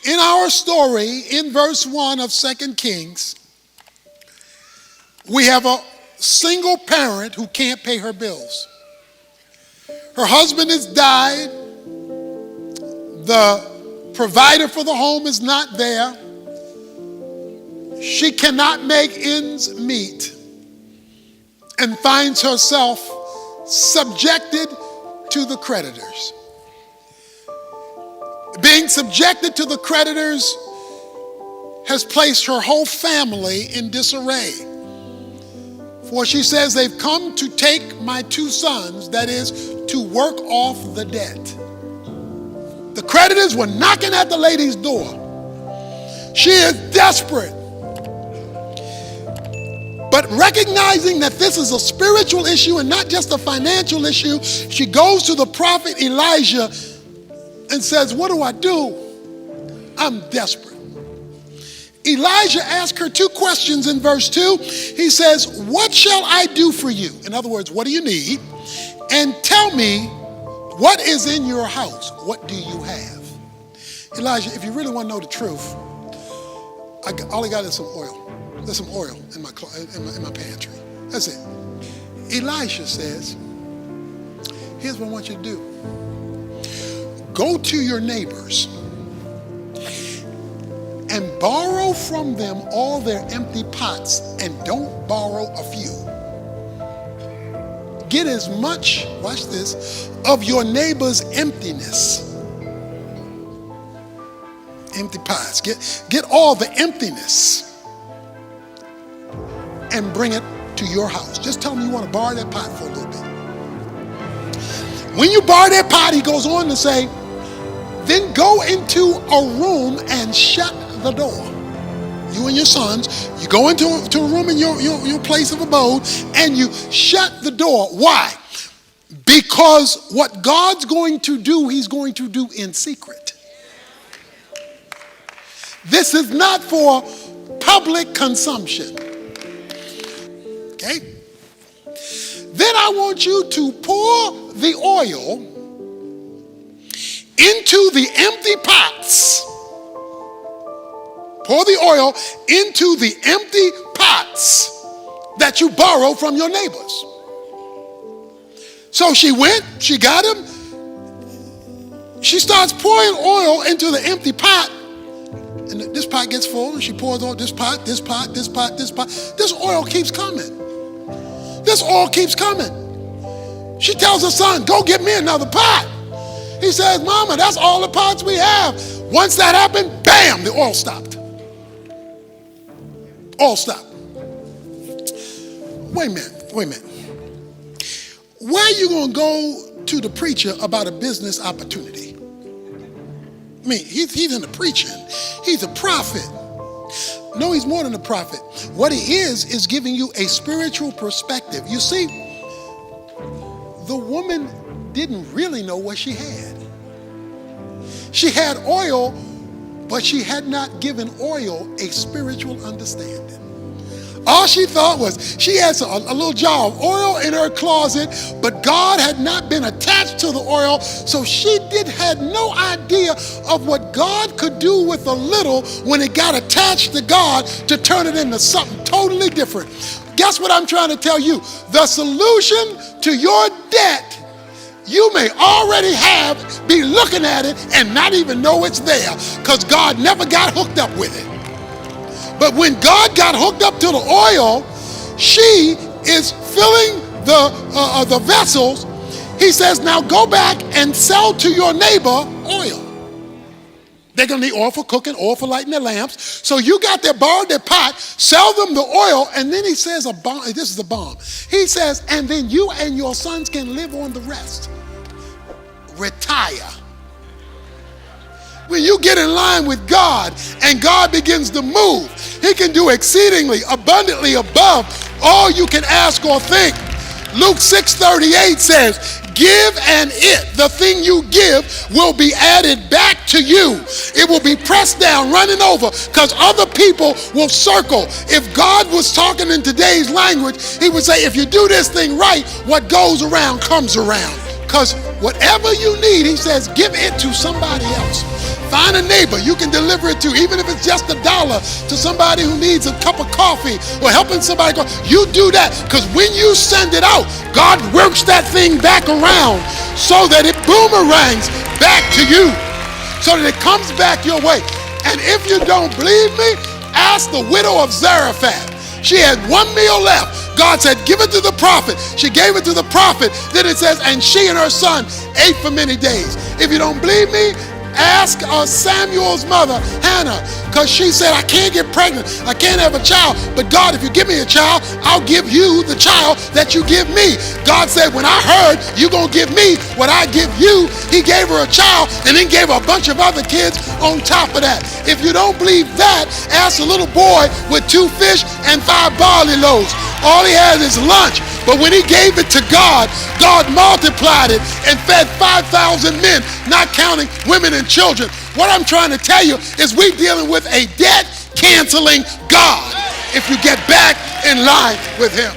In our story, in verse 1 of 2 Kings, we have a single parent who can't pay her bills. Her husband has died. The provider for the home is not there. She cannot make ends meet and finds herself subjected to the creditors. Being subjected to the creditors has placed her whole family in disarray. For she says, they've come to take my 2 sons, that is, to work off the debt. The creditors were knocking at the lady's door. She is desperate. But recognizing that this is a spiritual issue and not just a financial issue, she goes to the prophet Elijah and says, what do I do? I'm desperate. Elijah asked her 2 questions in verse 2. He says, what shall I do for you? In other words, what do you need? And tell me, what is in your house? What do you have? Elijah, if you really want to know the truth, all I got is some oil. There's some oil in my pantry. That's it. Elisha says, here's what I want you to do. Go to your neighbors and borrow from them all their empty pots, and don't borrow a few. Get as much, watch this, of your neighbor's emptiness. Empty pots. Get all the emptiness and bring it to your house. Just tell them you want to borrow that pot for a little bit. When you borrow that pot, he goes on to say, then go into a room and shut the door. You and your sons, you go into a room in your place of abode and you shut the door. Why? Because what God's going to do, he's going to do in secret. This is not for public consumption. Okay? Then I want you to pour the oil into the empty pots. Pour the oil into the empty pots that you borrow from your neighbors. So she went, she got him. She starts pouring oil into the empty pot. And this pot gets full, and she pours on this pot, this pot, this pot, this pot. This oil keeps coming. This oil keeps coming. She tells her son, go get me another pot. He says, Mama, that's all the pots we have. Once that happened, bam, the oil stopped. Oil stopped. Wait a minute. Where are you going to go to the preacher about a business opportunity? I mean, he's into preaching. He's a prophet. No, he's more than a prophet. What he is giving you a spiritual perspective. You see, the woman didn't really know what she had. She had oil, but she had not given oil a spiritual understanding. All she thought was she had a little jar of oil in her closet, but God had not been attached to the oil, so she had no idea of what God could do with a little when it got attached to God to turn it into something totally different. Guess what I'm trying to tell you? The solution to your debt, you may already be looking at it and not even know it's there, because God never got hooked up with it. But when God got hooked up to the oil, she is filling the vessels. He says, now go back and sell to your neighbor oil. They're going to need oil for cooking, oil for lighting their lamps. So you got their borrowed their pot, sell them the oil, and then he says, this is a bomb. He says, and then you and your sons can live on the rest. Retire. When you get in line with God and God begins to move, he can do exceedingly abundantly above all you can ask or think. Luke 6:38 says, give and the thing you give will be added back to you. It will be pressed down, running over, because other people will circle. If God was talking in today's language, he would say, if you do this thing right, what goes around comes around. Because whatever you need, he says, give it to somebody else. Find a neighbor you can deliver it to, even if it's just $1 to somebody who needs a cup of coffee or helping somebody go. You do that, because when you send it out, God works that thing back around so that it boomerangs back to you, so that it comes back your way. And if you don't believe me, ask the widow of Zarephath. She had 1 meal left. God said, give it to the prophet. She gave it to the prophet. Then it says, and she and her son ate for many days. If you don't believe me, ask Samuel's mother, Hannah, because she said, I can't get pregnant. I can't have a child. But God, if you give me a child, I'll give you the child that you give me. God said, when I heard you're going to give me what I give you, he gave her a child and then gave her a bunch of other kids on top of that. If you don't believe that, ask a little boy with 2 fish and 5 barley loaves. All he had is lunch. But when he gave it to God, God multiplied it and fed 5,000 men, not counting women and children. What I'm trying to tell you is we're dealing with a debt-canceling God if you get back in line with him.